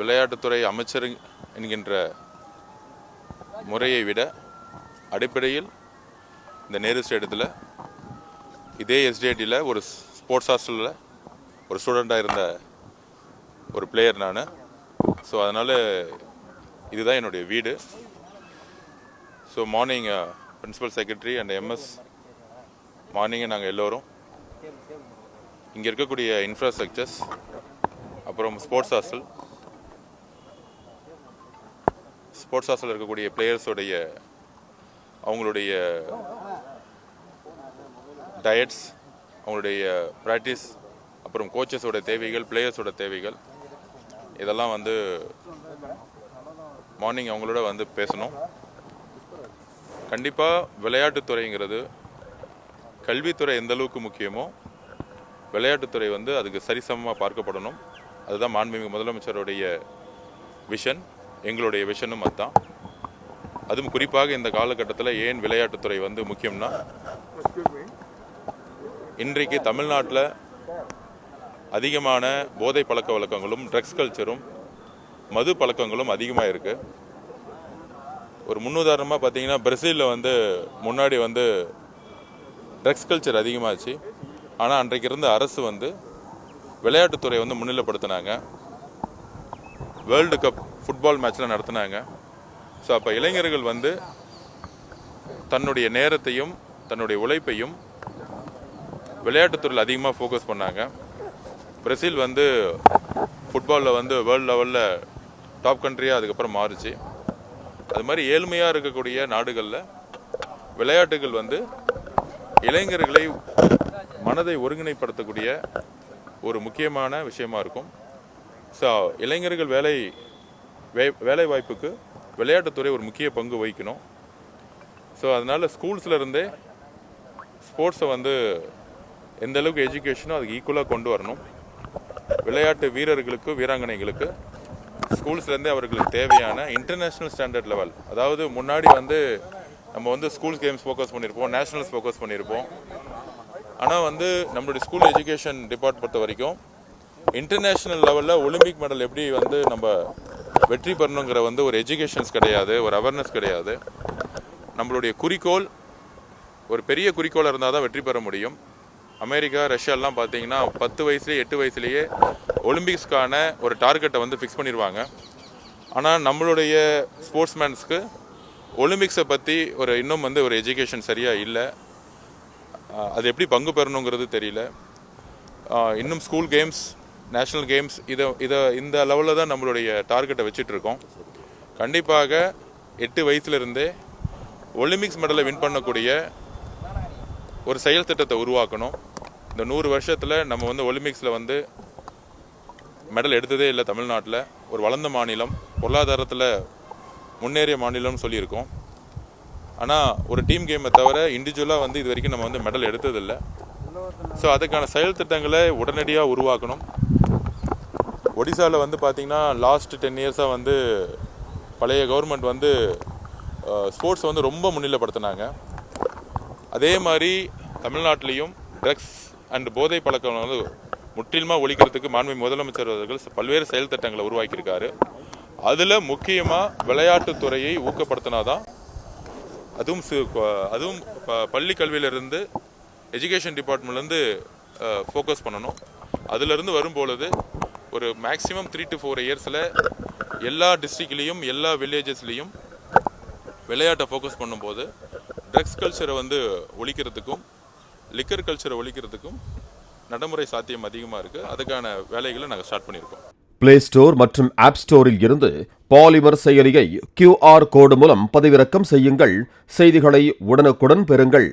விளையாட்டுத்துறை அமைச்சர் என்கின்ற முறையை விட அடிப்படையில் இந்த நேரு ஸ்டேடியத்தில் இதே எஸ்டிஐடியில் ஒரு ஸ்போர்ட்ஸ் ஹாஸ்டலில் ஒரு ஸ்டூடெண்ட்டாக இருந்த ஒரு பிளேயர் நான். ஸோ அதனால் இதுதான் என்னுடைய வீடு. So morning principal secretary and MS மார்னிங்கே நாங்கள் எல்லோரும் இங்கே இருக்கக்கூடிய இன்ஃப்ராஸ்ட்ரக்சர்ஸ், அப்புறம் ஸ்போர்ட்ஸ் ஹாஸ்டல் இருக்கக்கூடிய பிளேயர்ஸோடைய அவங்களுடைய டயட்ஸ், அவங்களுடைய ப்ராக்டிஸ், அப்புறம் கோச்சஸோட தேவைகள், பிளேயர்ஸோட தேவைகள், இதெல்லாம் மார்னிங் அவங்களோட பேசணும். கண்டிப்பாக விளையாட்டுத்துறைங்கிறது கல்வித்துறை எந்த அளவுக்கு முக்கியமோ விளையாட்டுத்துறை அதுக்கு சரிசமமாக பார்க்கப்படணும். அதுதான் மாண்புமிகு முதலமைச்சருடைய விஷன், எங்களுடைய விஷனும் அதுதான். அதுவும் குறிப்பாக இந்த காலகட்டத்தில் ஏன் விளையாட்டுத்துறை முக்கியம்னா, இன்றைக்கு தமிழ்நாட்டில் அதிகமான போதை பழக்க வழக்கங்களும் ட்ரக்ஸ் கல்ச்சரும் மது பழக்கங்களும் அதிகமாக இருக்குது. ஒரு முன்னுதாரணமாக பார்த்தீங்கன்னா, பிரேசிலில் முன்னாடி ட்ரக்ஸ் கல்ச்சர் அதிகமாச்சு. ஆனால் அன்றைக்கு இருந்த அரசு விளையாட்டுத்துறை முன்னிலைப்படுத்தினாங்க. வேர்ல்டு கப் ஃபுட்பால் மேட்ச்லாம் நடத்தினாங்க. ஸோ அப்போ இளைஞர்கள் தன்னுடைய நேரத்தையும் தன்னுடைய உழைப்பையும் விளையாட்டுத்துறையில் அதிகமாக ஃபோக்கஸ் பண்ணாங்க. பிரேசில் ஃபுட்பாலில் வேர்ல்டு லெவலில் டாப் கண்ட்ரியாக அதுக்கப்புறம் மாறுச்சு. அது மாதிரி ஏழ்மையாக இருக்கக்கூடிய நாடுகளில் விளையாட்டுகள் இளைஞர்களை மனதை ஒருங்கிணைப்படுத்தக்கூடிய ஒரு முக்கியமான விஷயமா இருக்கும். ஸோ இளைஞர்கள் வேலை வாய்ப்புக்கு விளையாட்டுத்துறை ஒரு முக்கிய பங்கு வகிக்கணும். ஸோ அதனால் ஸ்கூல்ஸில் இருந்தே ஸ்போர்ட்ஸை எந்த அளவுக்கு எஜுகேஷனோ அதுக்கு ஈக்குவலாக கொண்டு வரணும். விளையாட்டு வீரர்களுக்கு, வீராங்கனைகளுக்கு ஸ்கூல்ஸ்லேருந்தே அவர்களுக்கு தேவையான இன்டர்நேஷ்னல் ஸ்டாண்டர்ட் லெவல், அதாவது முன்னாடி நம்ம ஸ்கூல் கேம்ஸ் ஃபோக்கஸ் பண்ணியிருப்போம், நேஷனல்ஸ் ஃபோக்கஸ் பண்ணியிருப்போம். ஆனால் நம்மளுடைய ஸ்கூல் எஜுகேஷன் டிபார்ட்மெண்ட் பொறுத்த வரைக்கும் இன்டர்நேஷ்னல் லெவலில் ஒலிம்பிக் மெடல் எப்படி நம்ம வெற்றி பெறணுங்கிற ஒரு எஜுகேஷன்ஸ் கிடையாது, ஒரு அவேர்னஸ் கிடையாது. நம்மளுடைய குறிக்கோள் ஒரு பெரிய குறிக்கோளாக இருந்தால் தான் வெற்றி பெற முடியும். அமெரிக்கா, ரஷ்யாலாம் பார்த்தீங்கன்னா 10 வயசுலேயே 8 வயசுலேயே ஒலிம்பிக்ஸ்க்கான ஒரு டார்கெட்டை ஃபிக்ஸ் பண்ணிடுவாங்க. ஆனால் நம்மளுடைய ஸ்போர்ட்ஸ்மேன்ஸ்க்கு ஒலிம்பிக்ஸை பற்றி இன்னும் ஒரு எஜுகேஷன் சரியாக இல்லை. அது எப்படி பங்கு பெறணுங்கிறது தெரியல. இன்னும் ஸ்கூல் கேம்ஸ், நேஷ்னல் கேம்ஸ் இந்த லெவலில் தான் நம்மளுடைய டார்கெட்டை வச்சிட்ருக்கோம். கண்டிப்பாக 8 வயசுலேருந்தே ஒலிம்பிக்ஸ் மெடலை வின் பண்ணக்கூடிய ஒரு செயல் திட்டத்தை உருவாக்கணும். இந்த 100 வருஷத்தில் நம்ம ஒலிம்பிக்ஸில் மெடல் எடுத்ததே இல்லை. தமிழ்நாட்டில் ஒரு வளர்ந்த மாநிலம், பொருளாதாரத்தில் முன்னேறிய மாநிலம்னு சொல்லியிருக்கோம். ஆனால் ஒரு டீம் கேமை தவிர இண்டிவிஜுவலாக இது வரைக்கும் நம்ம மெடல் எடுத்ததில்லை. ஸோ அதுக்கான செயல் திட்டங்களை உடனடியாக உருவாக்கணும். ஒடிசாவில் பார்த்தீங்கன்னா லாஸ்ட் 10 இயர்ஸாக பழைய கவர்மெண்ட் ஸ்போர்ட்ஸ் ரொம்ப முன்னிலைப்படுத்தினாங்க. அதே மாதிரி தமிழ்நாட்டிலையும் ட்ரக்ஸ் அண்ட் போதை பழக்கம் முற்றிலுமாக ஒழிக்கிறதுக்கு மாண்புமிகு முதலமைச்சர் அவர்கள் பல்வேறு செயல் திட்டங்களை உருவாக்கியிருக்காரு. அதில் முக்கியமாக விளையாட்டுத்துறையை ஊக்கப்படுத்தினாதான், அதுவும் பள்ளி கல்வியிலிருந்து எஜுகேஷன் டிபார்ட்மெண்ட்லேருந்து ஃபோக்கஸ் பண்ணணும். அதிலிருந்து வரும்பொழுது ஒரு மேக்ஸிமம் 3 to 4 இயர்ஸில் எல்லா டிஸ்ட்ரிக்ட்லேயும் எல்லா வில்லேஜஸ்லேயும் விளையாட்டை ஃபோக்கஸ் பண்ணும்போது ட்ரக்ஸ் கல்ச்சரை ஒழிக்கிறதுக்கும் லிக்கர் கல்ச்சரை ஒழிக்கிறதுக்கும் நடைமுறை சாத்தியம் அதிகமாக இருக்குது. அதுக்கான வேலைகளை நாங்கள் ஸ்டார்ட் பண்ணியிருக்கோம். பிளே ஸ்டோர் மற்றும் ஆப் ஸ்டோரில் இருந்து பாலிமர் செயலியை QR கோடு மூலம் பதிவிறக்கம் செய்யுங்கள். செய்திகளை உடனுக்குடன் பெறுங்கள்.